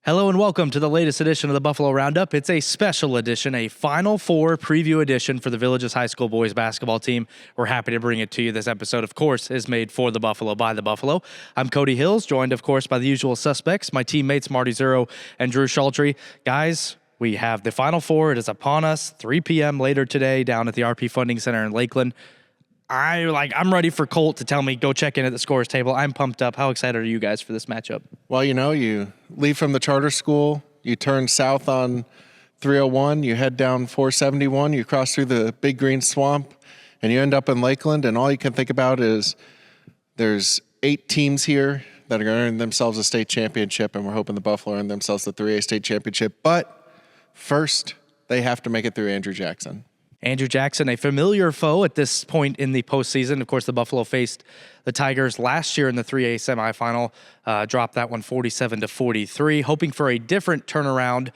Hello and welcome to the latest edition of the Buffalo Roundup. It's a special edition, a Final Four preview edition for the Villages High School boys basketball team. We're happy to bring it to you. This episode, of course, is made for the Buffalo by the Buffalo. I'm Cody Hills, joined, of course, by the usual suspects, my teammates Marty Zero and Drew Schultry. Guys, we have the Final Four. It is upon us, 3 p.m. later today down at the RP Funding Center in Lakeland. I'm ready for Colt to tell me, go check in at the scores table. I'm pumped up. How excited are you guys for this matchup? Well, you leave from the charter school, you turn south on 301, you head down 471, you cross through the big green swamp, and you end up in Lakeland, and all you can think about is there's 8 teams here that are going to earn themselves a state championship, and we're hoping the Buffalo earn themselves the 3A state championship. But first, they have to make it through Andrew Jackson. Andrew Jackson, a familiar foe at this point in the postseason. Of course, the Buffalo faced the Tigers last year in the 3A semifinal, dropped that one 47-43, hoping for a different turnaround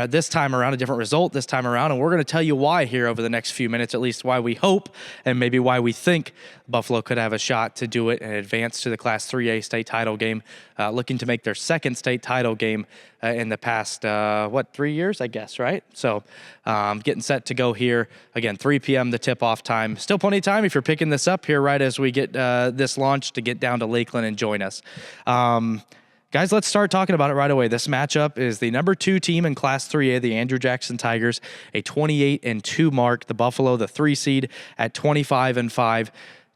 this time around, a different result this time around, and we're going to tell you why here over the next few minutes, at least why we hope and maybe why we think Buffalo could have a shot to do it and advance to the Class 3A state title game, looking to make their second state title game in the past, 3 years, I guess, right? So getting set to go here. Again, 3 p.m. the tip-off time. Still plenty of time if you're picking this up here right as we get this launched to get down to Lakeland and join us. Guys, let's start talking about it right away. This matchup is the number 2 team in Class 3A, the Andrew Jackson Tigers, a 28-2 mark. The Buffalo, the 3 seed at 25-5.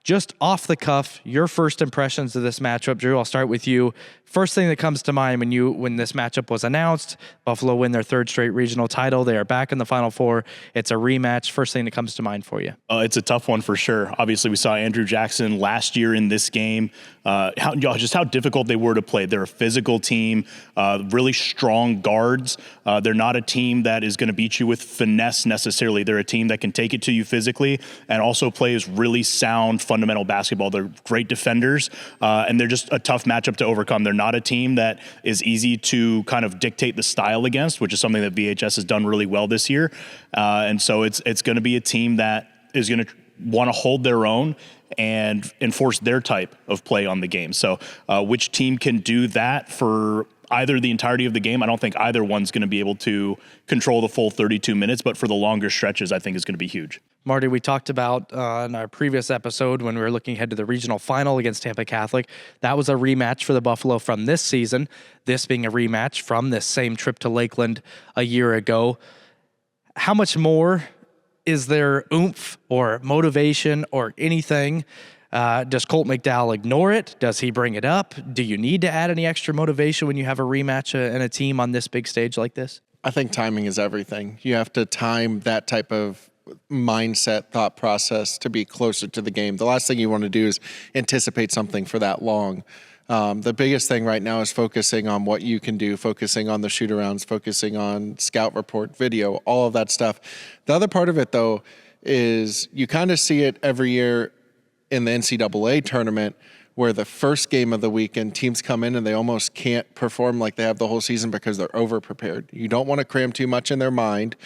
Just off the cuff, your first impressions of this matchup, Drew. I'll start with you. First thing that comes to mind when this matchup was announced, Buffalo win their 3rd straight regional title. They are back in the Final Four. It's a rematch. First thing that comes to mind for you. It's a tough one for sure. Obviously, we saw Andrew Jackson last year in this game. How difficult they were to play. They're a physical team, really strong guards. They're not a team that is going to beat you with finesse necessarily. They're a team that can take it to you physically and also plays really sound fundamental basketball. They're great defenders, and they're just a tough matchup to overcome. They're not a team that is easy to kind of dictate the style against, which is something that VHS has done really well this year. And so it's going to be a team that is going to want to hold their own and enforce their type of play on the game. So which team can do that for either the entirety of the game? I don't think either one's going to be able to control the full 32 minutes, but for the longer stretches, I think is going to be huge. Marty, we talked about in our previous episode when we were looking ahead to the regional final against Tampa Catholic. That was a rematch for the Buffalo from this season, this being a rematch from this same trip to Lakeland a year ago. How much more is there oomph or motivation or anything? Does Colt McDowell ignore it? Does he bring it up? Do you need to add any extra motivation when you have a rematch and a team on this big stage like this? I think timing is everything. You have to time that type of mindset, thought process to be closer to the game. The last thing you want to do is anticipate something for that long. The biggest thing right now is focusing on what you can do, focusing on the shoot-arounds, focusing on scout report, video, all of that stuff. The other part of it, though, is you kind of see it every year in the NCAA tournament where the first game of the weekend, teams come in and they almost can't perform like they have the whole season because they're over-prepared. You don't want to cram too much in their mind.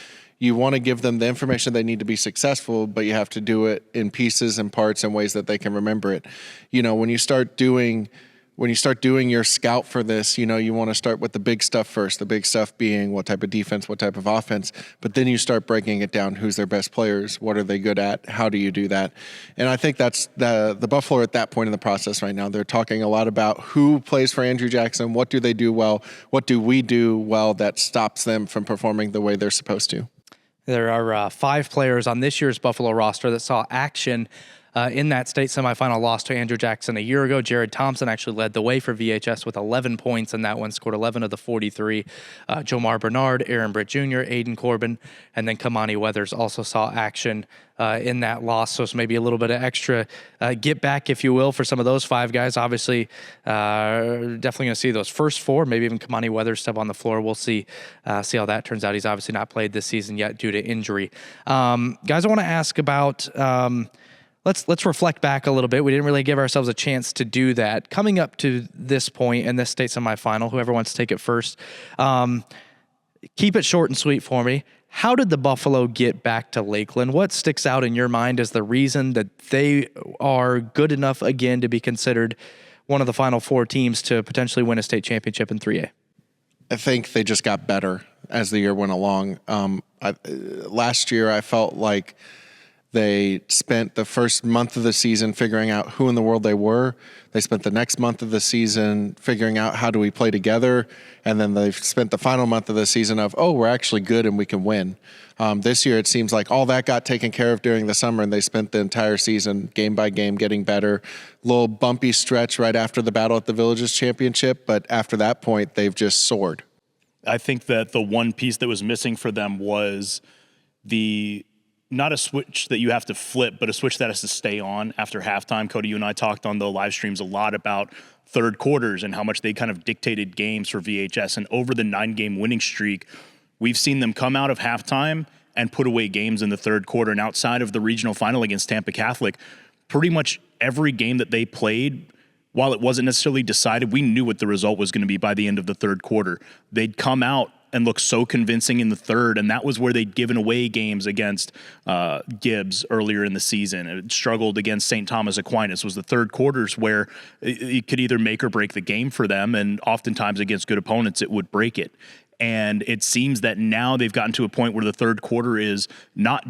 You want to give them the information they need to be successful, but you have to do it in pieces and parts and ways that they can remember it. When you start doing your scout for this, you want to start with the big stuff first, the big stuff being what type of defense, what type of offense, but then you start breaking it down. Who's their best players? What are they good at? How do you do that? And I think that's the Buffalo are at that point in the process right now. They're talking a lot about who plays for Andrew Jackson. What do they do well? What do we do well that stops them from performing the way they're supposed to? There are 5 players on this year's Buffalo roster that saw action in that state semifinal loss to Andrew Jackson a year ago. Jared Thompson actually led the way for VHS with 11 points in that one, scored 11 of the 43. Jomar Bernard, Aaron Britt Jr., Aiden Corbin, and then Kamani Weathers also saw action in that loss. So it's maybe a little bit of extra get back, if you will, for some of those 5 guys. Obviously, definitely going to see those first 4, maybe even Kamani Weathers step on the floor. We'll see how that turns out. He's obviously not played this season yet due to injury. Guys, I want to ask about Let's reflect back a little bit. We didn't really give ourselves a chance to do that. Coming up to this point in this state semifinal, whoever wants to take it first, keep it short and sweet for me. How did the Buffalo get back to Lakeland? What sticks out in your mind as the reason that they are good enough again to be considered one of the Final Four teams to potentially win a state championship in 3A? I think they just got better as the year went along. Last year, I felt like they spent the first month of the season figuring out who in the world they were. They spent the next month of the season figuring out how do we play together. And then they've spent the final month of the season of, we're actually good and we can win. This year, it seems like all that got taken care of during the summer, and they spent the entire season game by game getting better. Little bumpy stretch right after the battle at the Villages Championship, but after that point, they've just soared. I think that the one piece that was missing for them was not a switch that you have to flip, but a switch that has to stay on after halftime. Cody, you and I talked on the live streams a lot about third quarters and how much they kind of dictated games for VHS. And over the 9-game winning streak, we've seen them come out of halftime and put away games in the third quarter. And outside of the regional final against Tampa Catholic, pretty much every game that they played, while it wasn't necessarily decided, we knew what the result was going to be by the end of the third quarter. They'd come out and look so convincing in the third, and that was where they'd given away games against Gibbs earlier in the season. It struggled against St. Thomas Aquinas. Was the third quarters where it could either make or break the game for them, and oftentimes against good opponents, it would break it. And it seems that now they've gotten to a point where the third quarter is not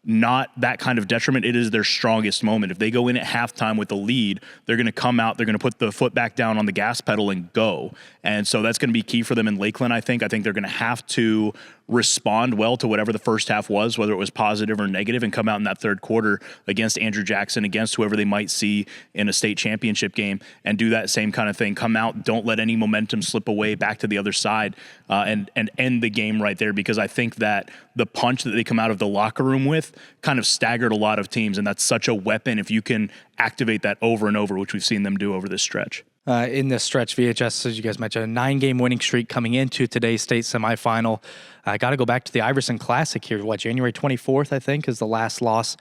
that kind of detriment. It is their strongest moment. If they go in at halftime with a lead, they're going to come out, they're going to put the foot back down on the gas pedal and go. And so that's going to be key for them in Lakeland, I think. I think they're going to have to respond well to whatever the first half was, whether it was positive or negative, and come out in that third quarter against Andrew Jackson, against whoever they might see in a state championship game, and do that same kind of thing. Come out, don't let any momentum slip away back to the other side, and end the game right there, because I think that the punch that they come out of the locker room with kind of staggered a lot of teams, and that's such a weapon if you can activate that over and over, which we've seen them do over this stretch. In this stretch, VHS, as you guys mentioned, a 9-game winning streak coming into today's state semifinal. I got to go back to the Iverson Classic here. January 24th, I think, is the last loss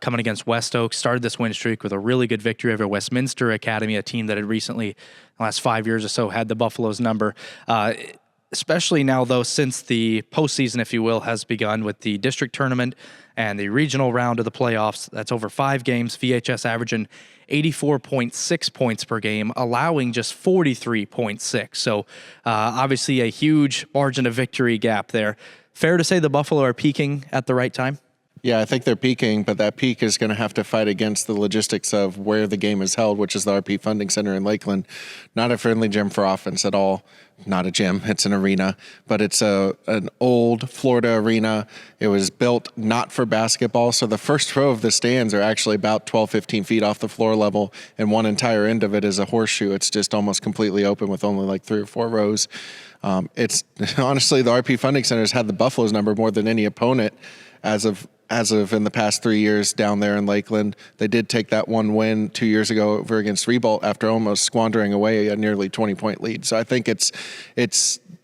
coming against West Oak. Started this win streak with a really good victory over Westminster Academy, a team that had recently, in the last 5 years or so, had the Buffalo's number. Especially now, though, since the postseason, if you will, has begun with the district tournament and the regional round of the playoffs. That's over 5 games. VHS averaging 84.6 points per game, allowing just 43.6. So obviously a huge margin of victory gap there. Fair to say the Buffalo are peaking at the right time? Yeah, I think they're peaking, but that peak is going to have to fight against the logistics of where the game is held, which is the RP Funding Center in Lakeland. Not a friendly gym for offense at all. Not a gym, it's an arena, but it's an old Florida arena. It was built not for basketball, so the first row of the stands are actually about 12, 15 feet off the floor level, and one entire end of it is a horseshoe. It's just almost completely open with only like 3 or 4 rows. It's honestly, the RP Funding Center has had the Buffalo's number more than any opponent as of in the past 3 years down there in Lakeland. They did take that one win 2 years ago over against Ribault after almost squandering away a nearly 20-point lead. So I think it's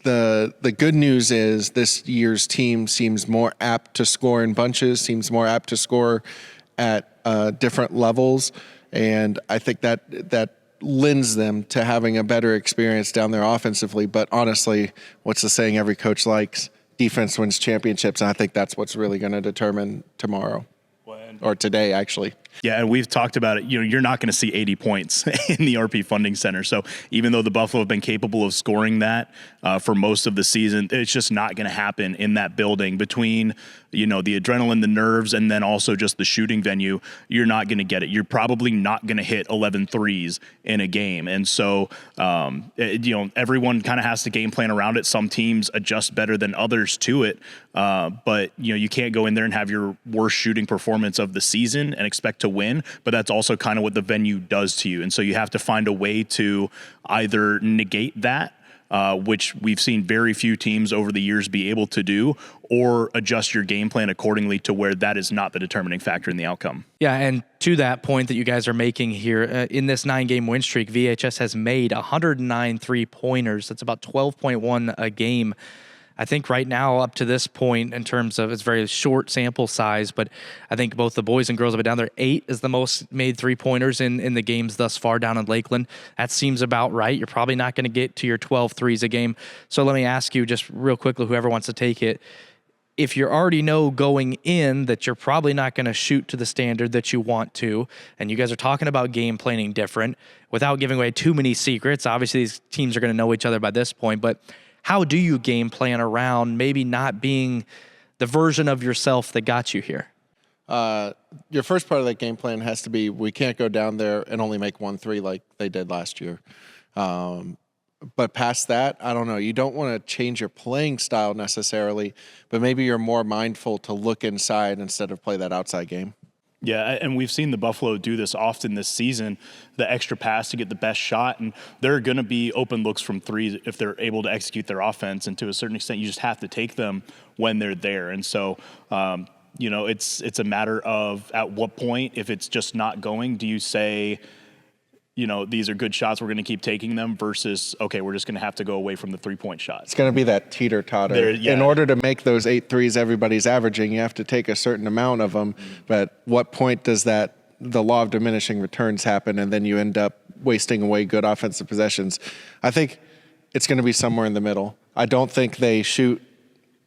the good news is this year's team seems more apt to score in bunches, seems more apt to score at different levels, and I think that lends them to having a better experience down there offensively. But honestly, what's the saying every coach likes? Defense wins championships, and I think that's what's really going to determine tomorrow, or today, actually. Yeah, and we've talked about it. You're not going to see 80 points in the RP Funding Center. So even though the Buffalo have been capable of scoring that for most of the season, it's just not going to happen in that building. Between the adrenaline, the nerves, and then also just the shooting venue, you're not going to get it. You're probably not going to hit 11 threes in a game. And so, everyone kind of has to game plan around it. Some teams adjust better than others to it. But you can't go in there and have your worst shooting performance of the season and expect to win, but that's also kind of what the venue does to you. And so you have to find a way to either negate that, which we've seen very few teams over the years be able to do, or adjust your game plan accordingly to where that is not the determining factor in the outcome. Yeah, and to that point that you guys are making here, in this 9-game win streak, VHS has made 109 3-pointers. That's about 12.1 a game. I think right now, up to this point, in terms of, it's very short sample size, but I think both the boys and girls have been down there. 8 is the most made 3-pointers in the games thus far down in Lakeland. That seems about right. You're probably not going to get to your 12 threes a game. So let me ask you just real quickly, whoever wants to take it, if you already know going in that you're probably not going to shoot to the standard that you want to, and you guys are talking about game planning different without giving away too many secrets, obviously these teams are going to know each other by this point, but how do you game plan around maybe not being the version of yourself that got you here? Your first part of that game plan has to be, we can't go down there and only make 1-3 like they did last year. But past that, I don't know. You don't want to change your playing style necessarily, but maybe you're more mindful to look inside instead of play that outside game. Yeah, and we've seen the Buffalo do this often this season, the extra pass to get the best shot, and there are going to be open looks from threes if they're able to execute their offense, and to a certain extent, you just have to take them when they're there. And so, it's a matter of at what point, if it's just not going, do you say, these are good shots, we're going to keep taking them, versus, okay, we're just going to have to go away from the three-point shots. It's going to be that teeter-totter. In order to make those 8 threes everybody's averaging, you have to take a certain amount of them. But what point does the law of diminishing returns happen, and then you end up wasting away good offensive possessions? I think it's going to be somewhere in the middle. I don't think they shoot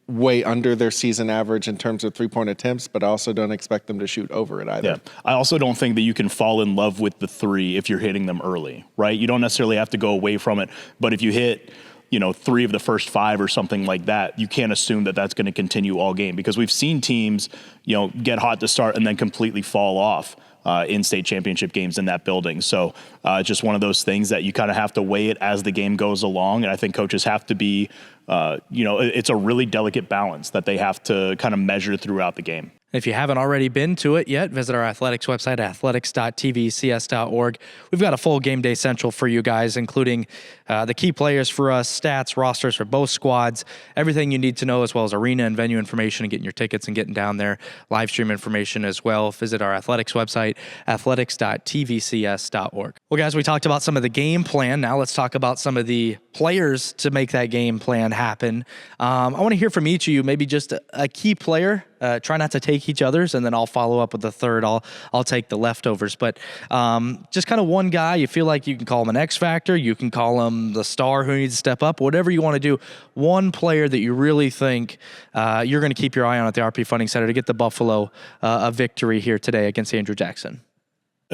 way under their season average in terms of three-point attempts, but I also don't expect them to shoot over it either. Yeah. I also don't think that you can fall in love with the three if you're hitting them early, right? You don't necessarily have to go away from it, but if you hit 3 of the first 5 or something like that, you can't assume that that's going to continue all game, because we've seen teams, get hot to start and then completely fall off in state championship games in that building. So just one of those things that you kind of have to weigh it as the game goes along. And I think coaches have to be, it's a really delicate balance that they have to kind of measure throughout the game. If you haven't already been to it yet, visit our athletics website, athletics.tvcs.org. We've got a full game day central for you guys, including the key players for us, stats, rosters for both squads, everything you need to know, as well as arena and venue information and getting your tickets and getting down there, live stream information as well. Visit our athletics website, athletics.tvcs.org. Well, guys, we talked about some of the game plan. Now let's talk about some of the players to make that game plan happen. I want to hear from each of you, maybe just a key player. Try not to take each other's, and then I'll follow up with the third. I'll take the leftovers. But just kind of one guy, you feel like you can call him an X factor, you can call him the star who needs to step up, whatever you want to do. One player that you really think you're going to keep your eye on at the RP Funding Center to get the Buffalo a victory here today against Andrew Jackson.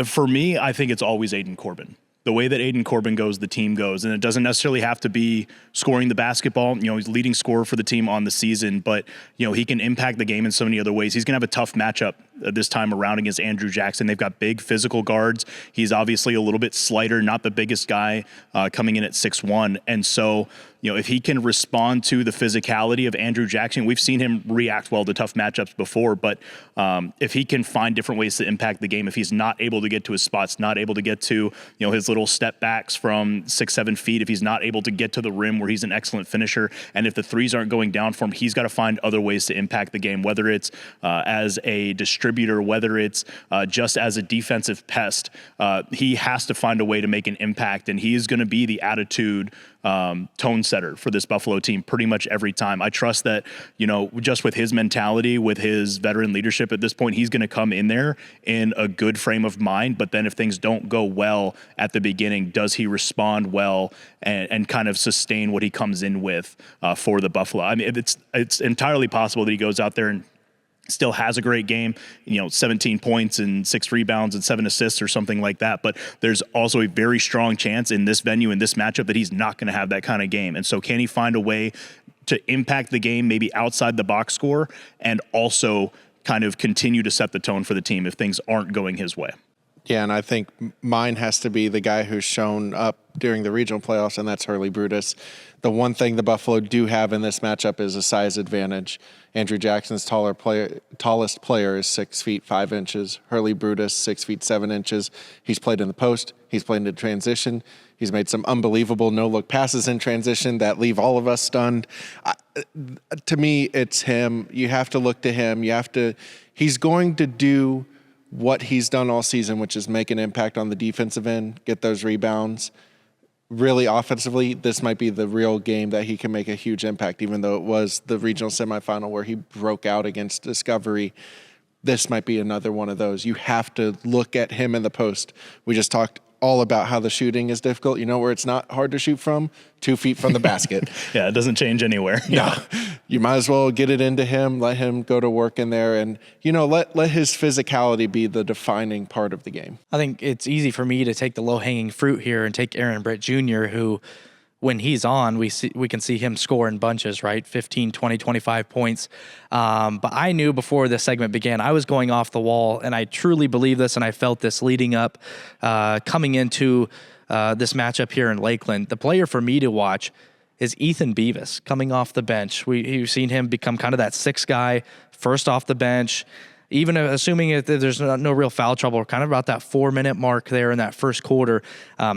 For me, I think it's always Aiden Corbin. The way that Aiden Corbin goes, the team goes. And it doesn't necessarily have to be scoring the basketball. He's leading scorer for the team on the season, but, he can impact the game in so many other ways. He's going to have a tough matchup this time around against Andrew Jackson. They've got big physical guards. He's obviously a little bit slighter, not the biggest guy coming in at 6'1". And so, if he can respond to the physicality of Andrew Jackson, we've seen him react well to tough matchups before, but if he can find different ways to impact the game, if he's not able to get to his spots, not able to get to, his little step backs from 6-7 feet, if he's not able to get to the rim where he's an excellent finisher, and if the threes aren't going down for him, he's got to find other ways to impact the game, whether it's as a distributor, whether it's just as a defensive pest. He has to find a way to make an impact, and he is going to be the attitude tone setter for this Buffalo team pretty much every time. I trust that, just with his mentality, with his veteran leadership at this point, he's going to come in there in a good frame of mind. But then if things don't go well at the beginning, does he respond well and kind of sustain what he comes in with for the Buffalo? I mean, it's entirely possible that he goes out there and still has a great game, 17 points and 6 rebounds and 7 assists or something like that. But there's also a very strong chance in this venue, in this matchup, that he's not going to have that kind of game. And so can he find a way to impact the game, maybe outside the box score, and also kind of continue to set the tone for the team if things aren't going his way? Yeah, and I think mine has to be the guy who's shown up during the regional playoffs, and that's Hurley Brutus. The one thing the Buffalo do have in this matchup is a size advantage. Andrew Jackson's tallest player is 6 feet 5 inches. Hurley Brutus, 6 feet 7 inches. He's played in the post. He's played in transition. He's made some unbelievable no-look passes in transition that leave all of us stunned. To me, it's him. You have to look to him. He's going to do what he's done all season, which is make an impact on the defensive end, get those rebounds. Really offensively, this might be the real game that he can make a huge impact, even though it was the regional semifinal where he broke out against Discovery. This might be another one of those. You have to look at him in the post. We just talked all about how the shooting is difficult. You know where it's not hard to shoot from? 2 feet from the basket. Yeah, it doesn't change anywhere. No. you might as well get it into him, let him go to work in there, and, let his physicality be the defining part of the game. I think it's easy for me to take the low-hanging fruit here and take Aaron Britt Jr., who, when he's on, we can see him score in bunches, right? 15, 20, 25 points. But I knew before this segment began, I was going off the wall, and I truly believe this, and I felt this leading up, coming into this matchup here in Lakeland. The player for me to watch is Ethan Beavis coming off the bench. We've seen him become kind of that sixth guy, first off the bench. Even assuming that there's no real foul trouble, kind of about that 4-minute mark there in that first quarter,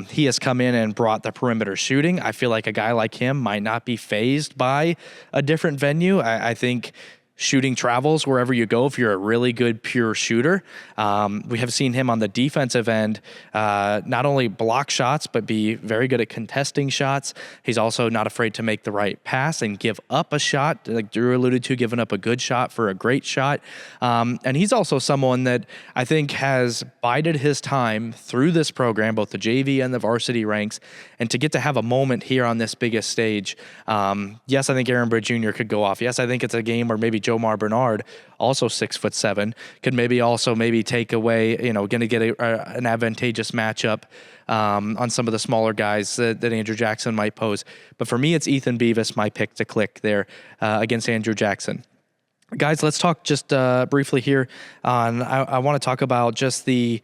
he has come in and brought the perimeter shooting. I feel like a guy like him might not be fazed by a different venue. I think shooting travels wherever you go if you're a really good pure shooter. We have seen him on the defensive end not only block shots, but be very good at contesting shots. He's also not afraid to make the right pass and give up a shot, like Drew alluded to, giving up a good shot for a great shot. And he's also someone that I think has bided his time through this program, both the JV and the varsity ranks, and to get to have a moment here on this biggest stage. Yes, I think Aaron Britt Jr. could go off. Yes, I think it's a game where maybe Jomar Bernard, also 6'7", could maybe take away, going to get an advantageous matchup on some of the smaller guys that Andrew Jackson might pose. But for me, it's Ethan Beavis, my pick to click there against Andrew Jackson. Guys, let's talk just briefly here on, I want to talk about just the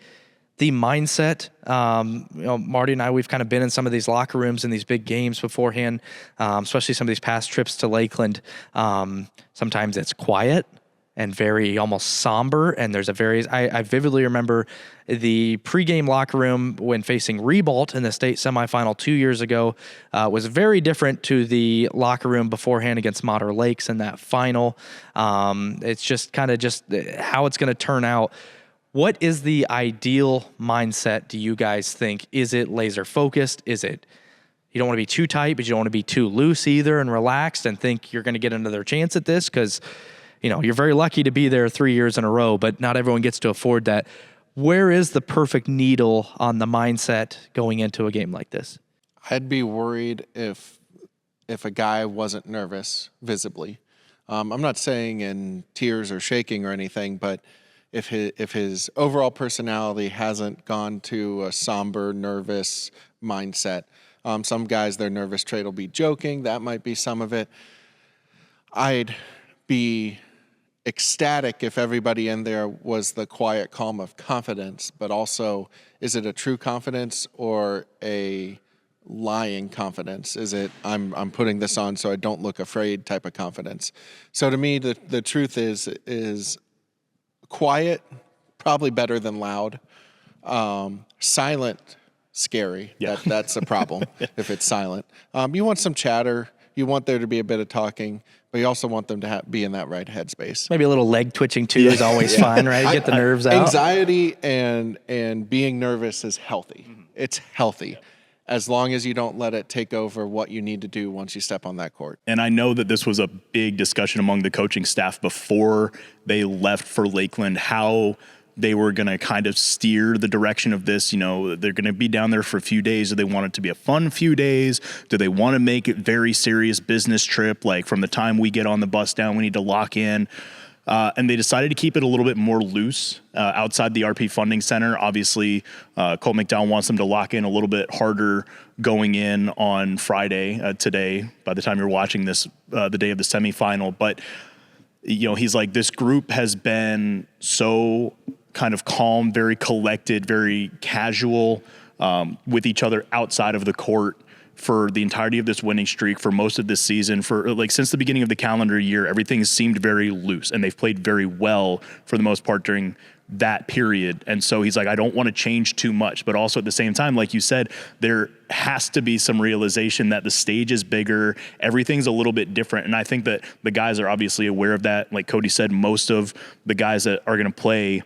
mindset. Marty and I, we've kind of been in some of these locker rooms in these big games beforehand, especially some of these past trips to Lakeland. Sometimes it's quiet and very almost somber, and there's I vividly remember the pregame locker room when facing Ribault in the state semifinal 2 years ago was very different to the locker room beforehand against Mater Lakes in that final. It's just kind of how it's going to turn out. What is the ideal mindset, do you guys think? Is it laser focused? Is it you don't want to be too tight, but you don't want to be too loose either and relaxed and think you're going to get another chance at this? Because, you're very lucky to be there 3 years in a row, but not everyone gets to afford that. Where is the perfect needle on the mindset going into a game like this? I'd be worried if a guy wasn't nervous visibly. I'm not saying in tears or shaking or anything, but if his overall personality hasn't gone to a somber, nervous mindset. Some guys, their nervous trait will be joking. That might be some of it. I'd be ecstatic if everybody in there was the quiet calm of confidence, but also, is it a true confidence or a lying confidence? Is it I'm putting this on so I don't look afraid type of confidence? So to me, the truth is quiet, probably better than loud. Silent, scary. Yeah. That's a problem if it's silent. You want some chatter. You want there to be a bit of talking, but you also want them to be in that right headspace. Maybe a little leg twitching too is always fun, right? Get the nerves out. Anxiety and being nervous is healthy. Mm-hmm. It's healthy, as long as you don't let it take over what you need to do once you step on that court. And I know that this was a big discussion among the coaching staff before they left for Lakeland, how they were going to kind of steer the direction of this. They're going to be down there for a few days. Do they want it to be a fun few days? Do they want to make it very serious business trip? Like from the time we get on the bus down, we need to lock in. And they decided to keep it a little bit more loose outside the RP Funding Center. Obviously, Colt McDowell wants them to lock in a little bit harder going in on Friday, today, by the time you're watching this, the day of the semifinal. But, he's like, this group has been so kind of calm, very collected, very casual with each other outside of the court for the entirety of this winning streak, for most of this season, for since the beginning of the calendar year. Everything seemed very loose, and they've played very well for the most part during that period. And so he's like, I don't want to change too much, but also at the same time, like you said, there has to be some realization that the stage is bigger, everything's a little bit different. And I think that the guys are obviously aware of that. Like Cody said, most of the guys that are going to play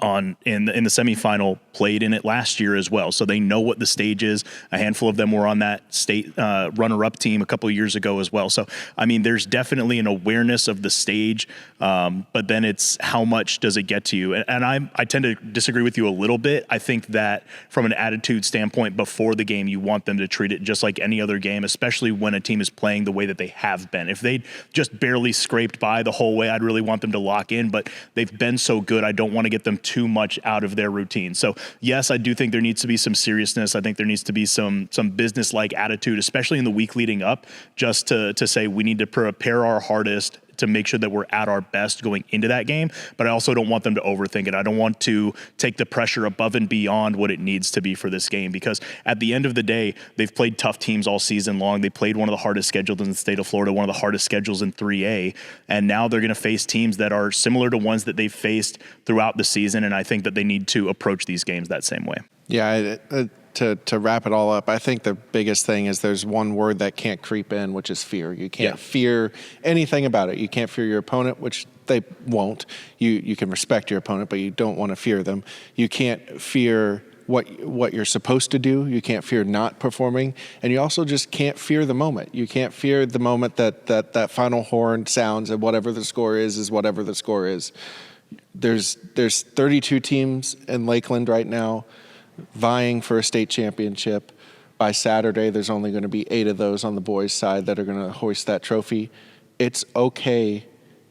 in the semifinal, played in it last year as well, so they know what the stage is. A handful of them were on that state runner-up team a couple of years ago as well. So I mean, there's definitely an awareness of the stage, but then it's how much does it get to you? And I tend to disagree with you a little bit. I think that from an attitude standpoint, before the game, you want them to treat it just like any other game, especially when a team is playing the way that they have been. If they just barely scraped by the whole way, I'd really want them to lock in, but they've been so good, I don't want to get them too much out of their routine. So yes, I do think there needs to be some seriousness. I think there needs to be some business-like attitude, especially in the week leading up, just to say we need to prepare our hardest to make sure that we're at our best going into that game. But I also don't want them to overthink it. I don't want to take the pressure above and beyond what it needs to be for this game, because at the end of the day, they've played tough teams all season long. They played one of the hardest schedules in the state of Florida, one of the hardest schedules in 3A, and now they're going to face teams that are similar to ones that they've faced throughout the season, and I think that they need to approach these games that same way. Yeah, to wrap it all up, I think the biggest thing is there's one word that can't creep in, which is fear. You can't fear anything about it. You can't fear your opponent, which they won't. You can respect your opponent, but you don't want to fear them. You can't fear what you're supposed to do. You can't fear not performing, and you also just can't fear the moment. You can't fear the moment that final horn sounds, and whatever the score is whatever the score is. There's 32 teams in Lakeland right now vying for a state championship. By Saturday, there's only going to be 8 of those on the boys' side that are going to hoist that trophy. It's okay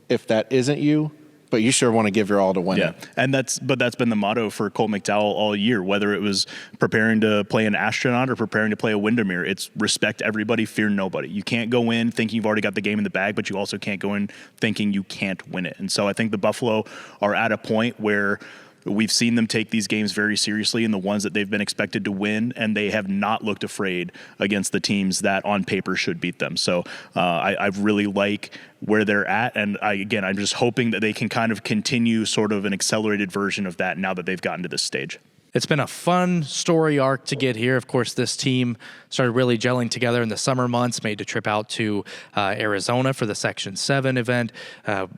if that isn't you, but you sure want to give your all to win it. And that's been the motto for Colt McDowell all year, whether it was preparing to play an astronaut or preparing to play a Windermere. It's respect everybody, fear nobody. You can't go in thinking you've already got the game in the bag, but you also can't go in thinking you can't win it. And so I think the Buffalo are at a point where we've seen them take these games very seriously, and the ones that they've been expected to win, and they have not looked afraid against the teams that on paper should beat them. So I really like where they're at, and I'm just hoping that they can kind of continue sort of an accelerated version of that now that they've gotten to this stage. It's been a fun story arc to get here. Of course, this team started really gelling together in the summer months, made a trip out to Arizona for the Section 7 event,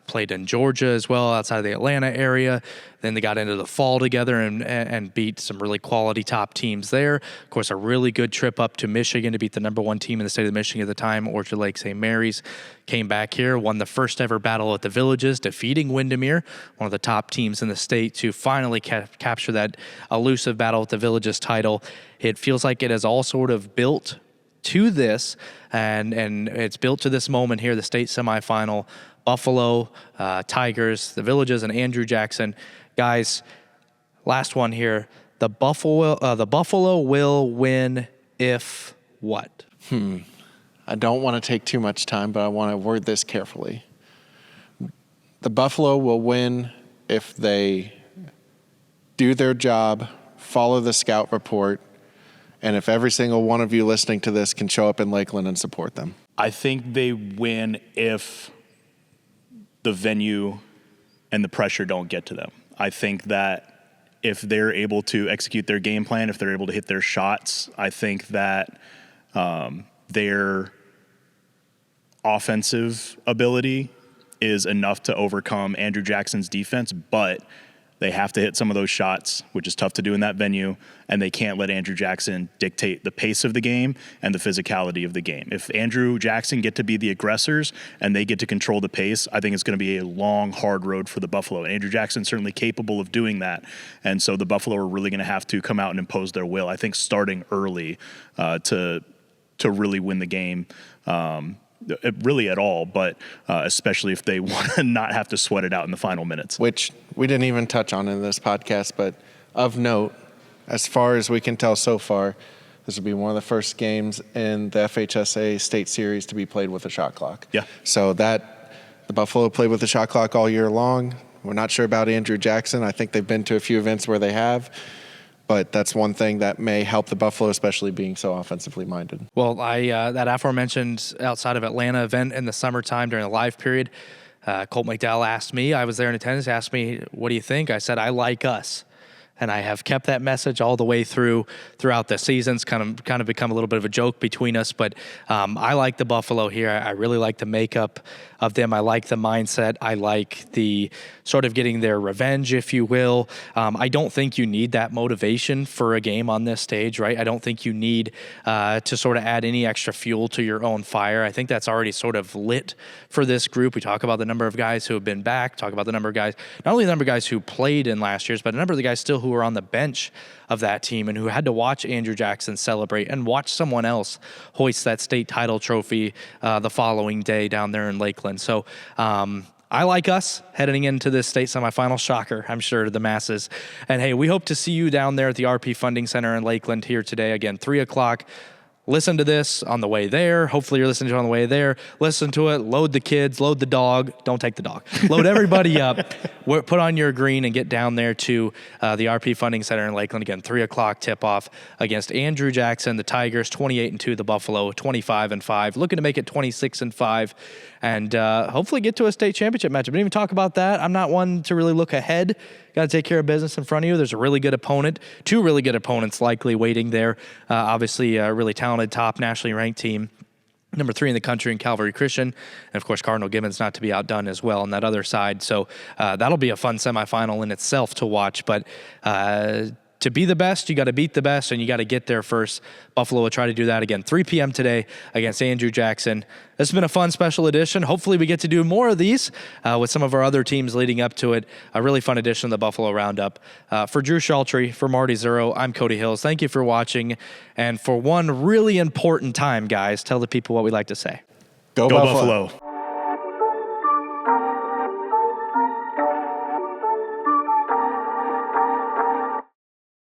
played in Georgia as well, outside of the Atlanta area. Then they got into the fall together and beat some really quality top teams there. Of course, a really good trip up to Michigan to beat the number 1 team in the state of Michigan at the time, Orchard Lake St. Mary's. Came back here, won the first ever battle at the Villages, defeating Windermere, one of the top teams in the state, to finally capture that elusive battle at the Villages title. It feels like it has all sort of built to this, and it's built to this moment here, the state semifinal. Buffalo, Tigers, the Villages, and Andrew Jackson. Guys, last one here. The Buffalo will win if what? I don't want to take too much time, but I want to word this carefully. The Buffalo will win if they do their job, follow the scout report, and if every single one of you listening to this can show up in Lakeland and support them. I think they win if the venue and the pressure don't get to them. I think that if they're able to execute their game plan, if they're able to hit their shots, I think that their offensive ability is enough to overcome Andrew Jackson's defense, but they have to hit some of those shots, which is tough to do in that venue, and they can't let Andrew Jackson dictate the pace of the game and the physicality of the game. If Andrew Jackson get to be the aggressors and they get to control the pace, I think it's going to be a long, hard road for the Buffalo. And Andrew Jackson's certainly capable of doing that, and so the Buffalo are really going to have to come out and impose their will. I think starting early to really win the game. Really at all, but especially if they want to not have to sweat it out in the final minutes. Which we didn't even touch on in this podcast, but of note, as far as we can tell so far, this will be one of the first games in the FHSAA State Series to be played with a shot clock. Yeah. So that the Buffalo played with the shot clock all year long. We're not sure about Andrew Jackson. I think they've been to a few events where they have. But that's one thing that may help the Buffalo, especially being so offensively minded. Well, that aforementioned outside of Atlanta event in the summertime during the live period, Colt McDowell asked me, I was there in attendance, asked me, what do you think? I said, I like us. and I have kept that message all the way throughout the seasons. Kind of become a little bit of a joke between us, but I like the Buffalo here. I really like the makeup of them. I like the mindset. I like the sort of getting their revenge, if you will. I don't think you need that motivation for a game on this stage, right? I don't think you need to sort of add any extra fuel to your own fire. I think that's already sort of lit for this group. We talk about the number of guys who have been back, talk about the number of guys, not only the number of guys who played in last year's, but a number of the guys still who were on the bench of that team and who had to watch Andrew Jackson celebrate and watch someone else hoist that state title trophy the following day down there in Lakeland. So I like us heading into this state semifinal. Shocker, I'm sure, to the masses. And hey, we hope to see you down there at the RP Funding Center in Lakeland here today. Again, 3 o'clock. Listen to this on the way there. Hopefully you're listening to it on the way there. Listen to it. Load the kids. Load the dog. Don't take the dog. Load everybody up. Put on your green and get down there to the RP Funding Center in Lakeland. Again, 3 o'clock tip-off against Andrew Jackson, the Tigers, 28-2, the Buffalo, 25-5. Looking to make it 26-5 and hopefully get to a state championship matchup. We didn't even talk about that. I'm not one to really look ahead. Got to take care of business in front of you. There's a really good opponent, 2 really good opponents likely waiting there. Obviously, a really talented, top nationally ranked team. Number 3 in the country in Calvary Christian. And, of course, Cardinal Gibbons not to be outdone as well on that other side. So that'll be a fun semifinal in itself to watch. But to be the best, you got to beat the best, and you got to get there first. Buffalo will try to do that again, 3 p.m. today against Andrew Jackson. This has been a fun special edition. Hopefully we get to do more of these with some of our other teams leading up to it. A really fun edition of the Buffalo Roundup. For Drew Shaltry, for Marty Zero, I'm Cody Hills. Thank you for watching. And for one really important time, guys, tell the people what we like to say. Go Buffalo.